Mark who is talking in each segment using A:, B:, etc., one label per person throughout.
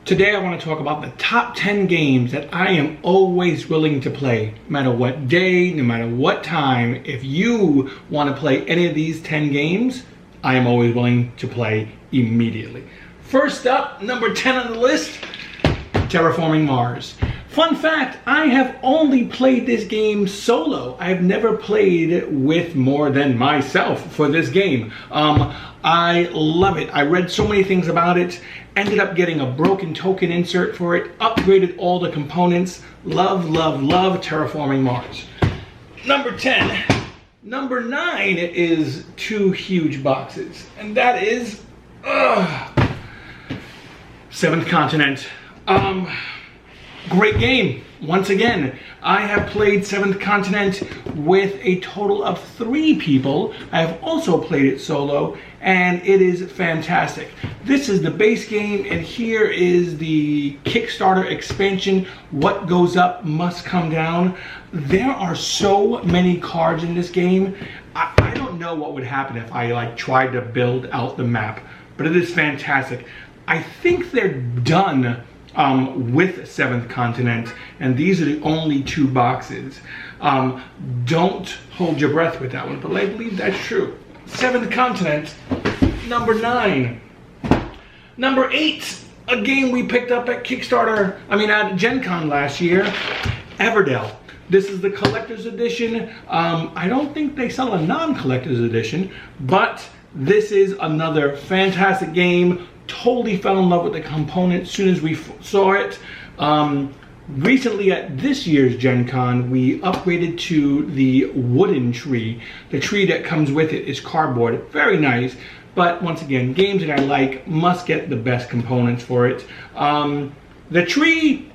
A: Today I want to talk about the top 10 games that I am always willing to play. No matter what day, no matter what time, if you want to play any of these 10 games, I am always willing to play immediately. First up, number 10 on the list, Terraforming Mars. Fun fact, I have only played this game solo. I have never played with more than myself for this game. I love it. I read so many things about it, ended up getting a broken token insert for it, upgraded all the components. Love, love, love Terraforming Mars. Number 10. Number 9 is two huge boxes, and that is Seventh Continent. Great game. Once again, I have played Seventh Continent with a total of 3 people. I have also played it solo, and it is fantastic. This is the base game, and here is the Kickstarter expansion. What goes up must come down. There are so many cards in this game. I don't know what would happen if I tried to build out the map, but it is fantastic. I think they're done with Seventh Continent, and these are the only 2 boxes. Don't hold your breath with that one, but I believe that's true. Seventh Continent, number 9. Number 8, a game we picked up at Kickstarter, at Gen Con last year, Everdell. This is the collector's edition. I don't think they sell a non-collector's edition, but this is another fantastic game. Totally fell in love with the component as soon as we saw it. Recently at this year's Gen Con, we upgraded to the wooden tree. The tree that comes with it is cardboard. Very nice, but once again, games that I like must get the best components for it. The tree,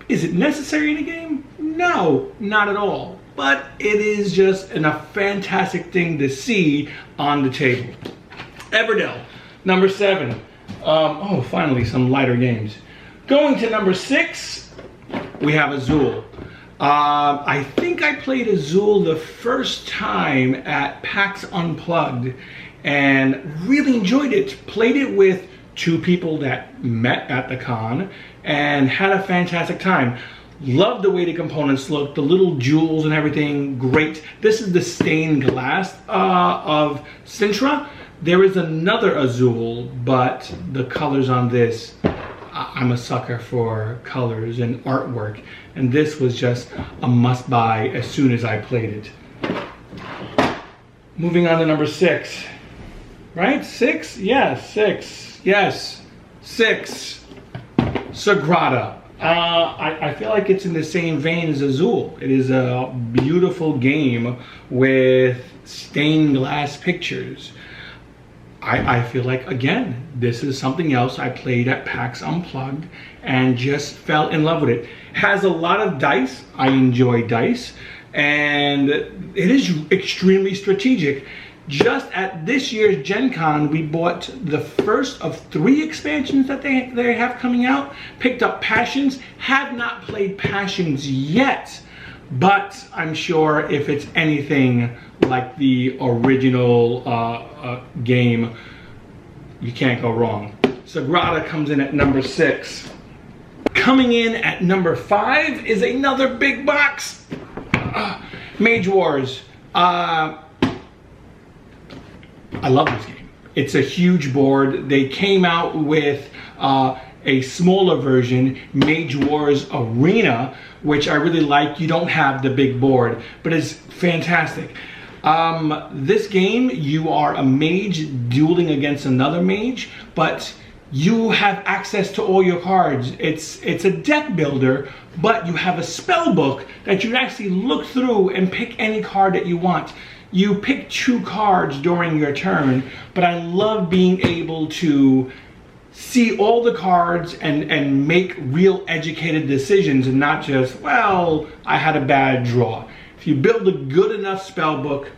A: is it necessary in a game? No, not at all. But it is just a fantastic thing to see on the table. Everdell, number 7. Finally, some lighter games. Going to number 6, we have Azul. I think I played Azul the first time at PAX Unplugged and really enjoyed it. Played it with 2 people that met at the con and had a fantastic time. Loved the way the components look, the little jewels and everything, great. This is the stained glass of Sintra. There is another Azul, but the colors on this, I'm a sucker for colors and artwork, and this was just a must-buy as soon as I played it. Moving on to number 6. Right? 6? Yes, 6. Yes, 6. Sagrada. I feel like it's in the same vein as Azul. It is a beautiful game with stained glass pictures. I feel like, again, this is something else I played at PAX Unplugged and just fell in love with it. Has a lot of dice. I enjoy dice. And it is extremely strategic. Just at this year's Gen Con, we bought the first of 3 expansions that they have coming out. Picked up Passions. Have not played Passions yet, but I'm sure if it's anything like the original game, you can't go wrong. Sagrada comes in at number 6. Coming in at number 5 is another big box. Mage Wars. I love this game. It's a huge board. They came out with a smaller version, Mage Wars Arena, which I really like. You don't have the big board, but it's fantastic. This game, you are a mage dueling against another mage, but you have access to all your cards. It's a deck builder, but you have a spell book that you can actually look through and pick any card that you want. You pick 2 cards during your turn, but I love being able to see all the cards and make real educated decisions and not just, well, I had a bad draw. If you build a good enough spell book,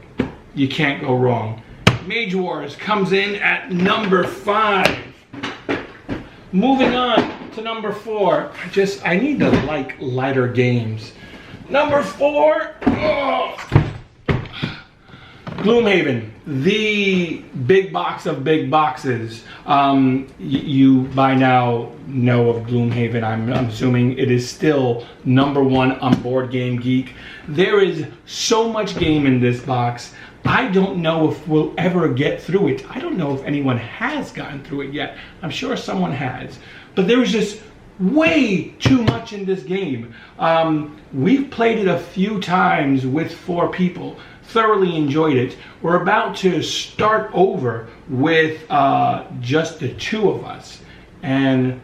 A: you can't go wrong. Mage Wars comes in at number 5. Moving on to number 4. I need to like lighter games. Number 4. Gloomhaven, the big box of big boxes. You by now know of Gloomhaven. I'm assuming it is still #1 on Board Game Geek. There is so much game in this box. I don't know if we'll ever get through it. I don't know if anyone has gotten through it yet. I'm sure someone has. But there is just way too much in this game. We've played it a few times with 4 people. Thoroughly enjoyed it. We're about to start over with just the 2 of us. And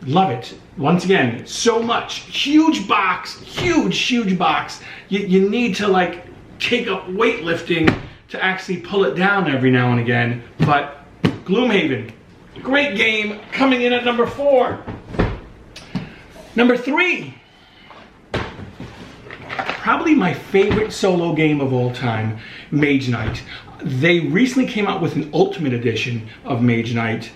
A: love it. Once again, so much. Huge box. Huge box. You need to like take up weightlifting to actually pull it down every now and again. But Gloomhaven, great game, coming in at number 4. Number 3, probably my favorite solo game of all time, Mage Night. They recently came out with an Ultimate Edition of Mage Night,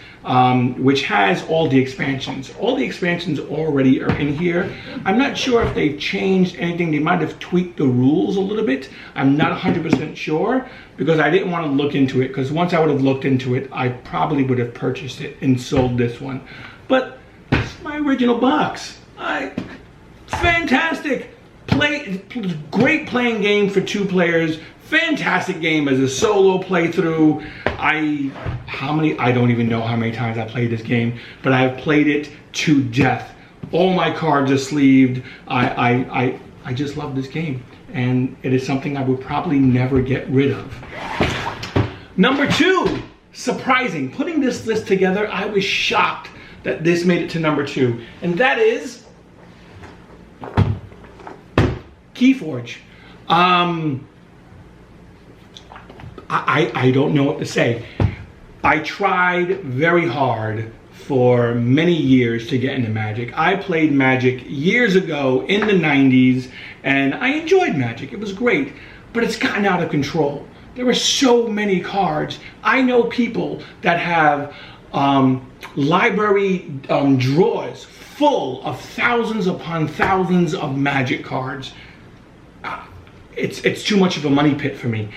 A: which has all the expansions. All the expansions already are in here. I'm not sure if they've changed anything. They might have tweaked the rules a little bit. I'm not 100% sure because I didn't want to look into it, because once I would have looked into it, I probably would have purchased it and sold this one. But it's my original box. Fantastic. Great playing game for 2 players. Fantastic game as a solo playthrough. I don't even know how many times I played this game, but I have played it to death. All my cards are sleeved. I just love this game, and it is something I would probably never get rid of. Number 2, surprising. Putting this list together, I was shocked that this made it to number 2, and that is Keyforge. I don't know what to say. I tried very hard for many years to get into Magic. I played Magic years ago in the 90s, and I enjoyed Magic. It was great, but it's gotten out of control. There are so many cards. I know people that have library drawers full of thousands upon thousands of Magic cards. It's too much of a money pit for me.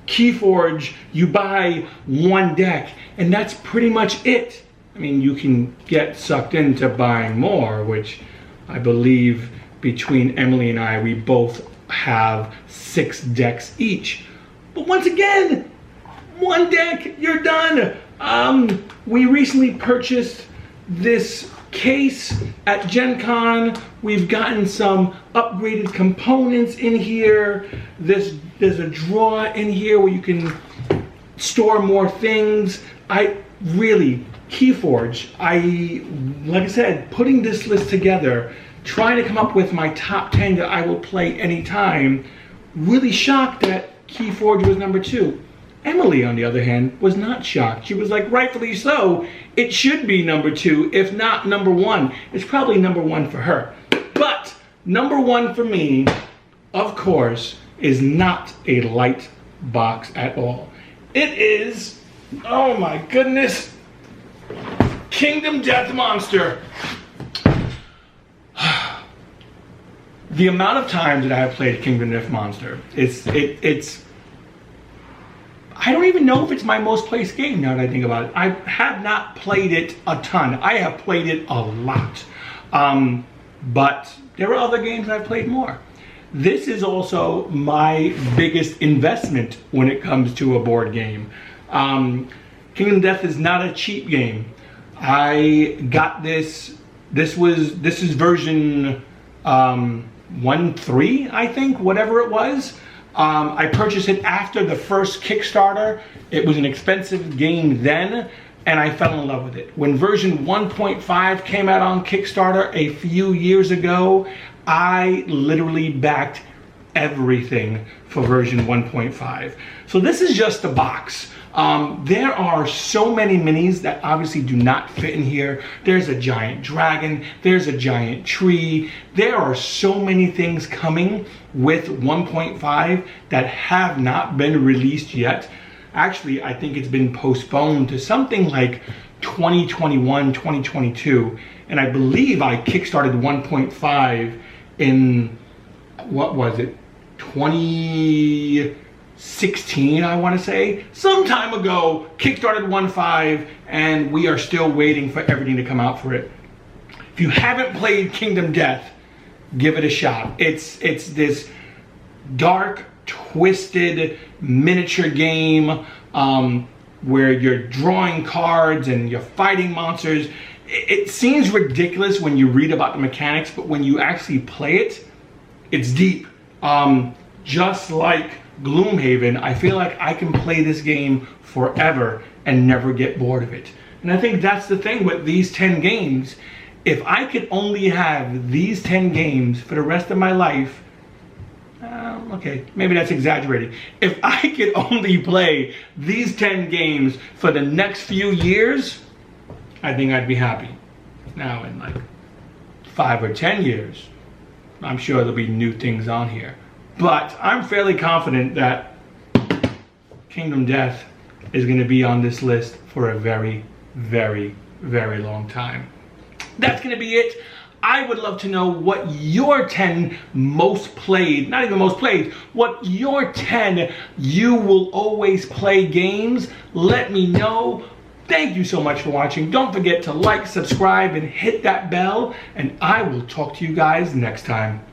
A: Keyforge, you buy 1 deck and that's pretty much it. I mean, you can get sucked into buying more, which I believe between Emily and I, we both have 6 decks each. But once again, 1 deck, you're done. We recently purchased this case at Gen Con. We've gotten some upgraded components in here. There's a drawer in here where you can store more things. Keyforge, like I said, putting this list together, trying to come up with my top 10 that I will play anytime, really shocked that Keyforge was number 2. Emily, on the other hand, was not shocked. She was like, rightfully so, it should be number 2, if not number 1. It's probably number 1 for her. But number 1 for me, of course, is not a light box at all. It is, oh my goodness, Kingdom Death Monster. The amount of times that I have played Kingdom Death Monster, it's I don't even know if it's my most played game now that I think about it. I have not played it a ton. I have played it a lot. But there are other games I've played more. This is also my biggest investment when it comes to a board game. Kingdom Death is not a cheap game. I got this is version 1.3, I think, whatever it was. I purchased it after the first Kickstarter. It was an expensive game then, and I fell in love with it. When version 1.5 came out on Kickstarter a few years ago, I literally backed everything for version 1.5. So this is just the box. There are so many minis that obviously do not fit in here. There's a giant dragon, there's a giant tree. There are so many things coming with 1.5 that have not been released yet. Actually, I think it's been postponed to something like 2021, 2022. And I believe I kickstarted 1.5 in, what was it, 2016, 16, I want to say. Some time ago, kickstarted 1.5, and we are still waiting for everything to come out for it. If you haven't played Kingdom Death, give it a shot. It's this dark, twisted miniature game where you're drawing cards and you're fighting monsters. It seems ridiculous when you read about the mechanics, but when you actually play it, it's deep. Just like Gloomhaven, I feel like I can play this game forever and never get bored of it. And I think that's the thing with these 10 games. If I could only have these 10 games for the rest of my life, okay, maybe that's exaggerating. If I could only play these 10 games for the next few years, I think I'd be happy. Now in like 5 or 10 years, I'm sure there'll be new things on here. But I'm fairly confident that Kingdom Death is going to be on this list for a very, very, very long time. That's going to be it. I would love to know what your 10 most played, not even most played, what your 10 you will always play games. Let me know. Thank you so much for watching. Don't forget to like, subscribe, and hit that bell. And I will talk to you guys next time.